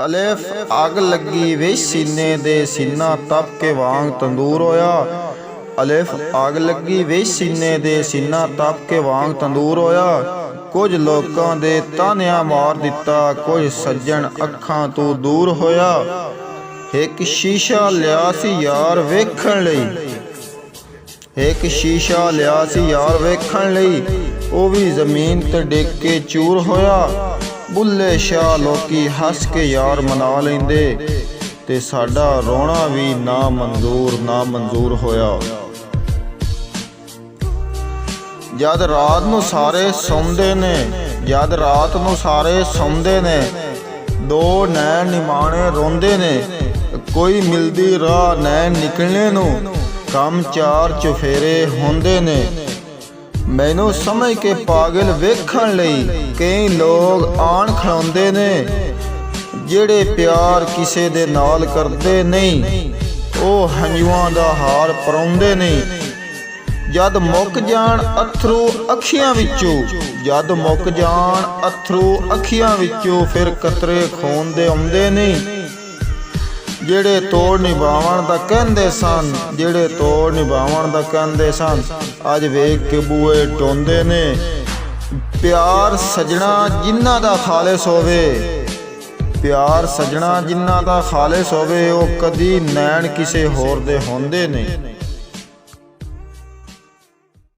ਅਲਿਫ ਅੱਗ ਲੱਗੀ ਵੇ ਸੀਨੇ ਦੇ, ਸੀਨਾ ਤਪ ਕੇ ਵਾਂਗ ਤੰਦੂਰ ਹੋਇਆ। ਅਲਿਫ ਅੱਗ ਲੱਗੀ ਵੇ ਸੀਨੇ ਦੇ, ਸੀਨਾ ਤਪ ਕੇ ਵਾਂਗ ਤੰਦੂਰ ਹੋਇਆ। ਕੁਝ ਲੋਕਾਂ ਦੇ ਤਾਨਿਆਂ ਮਾਰ ਦਿੱਤਾ, ਕੁਝ ਸੱਜਣ ਅੱਖਾਂ ਤੋਂ ਦੂਰ ਹੋਇਆ। ਇੱਕ ਸ਼ੀਸ਼ਾ ਲਿਆ ਸੀ ਯਾਰ ਵੇਖਣ ਲਈ, ਇੱਕ ਸ਼ੀਸ਼ਾ ਲਿਆ ਸੀ ਯਾਰ ਵੇਖਣ ਲਈ, ਉਹ ਵੀ ਜ਼ਮੀਨ ਤੇ ਡਿੱਗ ਕੇ ਚੂਰ ਹੋਇਆ। ਬੁੱਲੇ ਸ਼ਾਹ ਲੋਕੀ ਹੱਸ ਕੇ ਯਾਰ ਮਨਾ ਲੈਂਦੇ, ਤੇ ਸਾਡਾ ਰੋਣਾ ਵੀ ਨਾ ਮਨਜ਼ੂਰ ਹੋਇਆ। ਜਦ ਰਾਤ ਨੂੰ ਸਾਰੇ ਸੌਂਦੇ ਨੇ, ਜਦ ਰਾਤ ਨੂੰ ਸਾਰੇ ਸੌਂਦੇ ਨੇ, ਦੋ ਨੈਣ ਨਿਮਾਣੇ ਰੋਂਦੇ ਨੇ। ਕੋਈ ਮਿਲਦੀ ਰਾਹ ਨੈਣ ਨਿਕਲਣੇ ਨੂੰ, ਕੰਮ ਚਾਰ ਚੁਫੇਰੇ ਹੁੰਦੇ ਨੇ। ਮੈਨੂੰ ਸਮਝ ਕੇ ਪਾਗਲ ਵੇਖਣ ਲਈ ਕਈ ਲੋਕ ਆਣ ਖਲੋਂਦੇ ਨੇ। ਜਿਹੜੇ ਪਿਆਰ ਕਿਸੇ ਦੇ ਨਾਲ ਕਰਦੇ ਨਹੀਂ, ਉਹ ਹੰਝੂਆਂ ਦਾ ਹਾਰ ਪਰਾਉਂਦੇ ਨਹੀਂ। ਜਦ ਮੁੱਕ ਜਾਣ ਅਥਰੂ ਅੱਖੀਆਂ ਵਿੱਚੋਂ, ਜਦ ਮੁੱਕ ਜਾਣ ਅਥਰੂ ਅੱਖੀਆਂ ਵਿੱਚੋਂ, ਫਿਰ ਕਤਰੇ ਖੂਨ ਦੇ ਆਉਂਦੇ ਨਹੀਂ। ਜਿਹੜੇ ਤੋੜ ਨਿਭਾਉਣ ਦਾ ਕਹਿੰਦੇ ਸਨ, ਜਿਹੜੇ ਤੋੜ ਨਿਭਾਉਣ ਦਾ ਕਹਿੰਦੇ ਸਨ, ਅੱਜ ਵੇਖ ਕੇ ਬੂਏ ਟੋਂਦੇ ਨੇ। ਪਿਆਰ ਸਜਣਾ ਜਿਨ੍ਹਾਂ ਦਾ ਖਾਲਿਸ ਹੋਵੇ, ਪਿਆਰ ਸਜਣਾ ਜਿਨ੍ਹਾਂ ਦਾ ਖਾਲਿਸ ਹੋਵੇ, ਉਹ ਕਦੀ ਨੈਣ ਕਿਸੇ ਹੋਰ ਦੇ ਹੁੰਦੇ ਨਹੀਂ।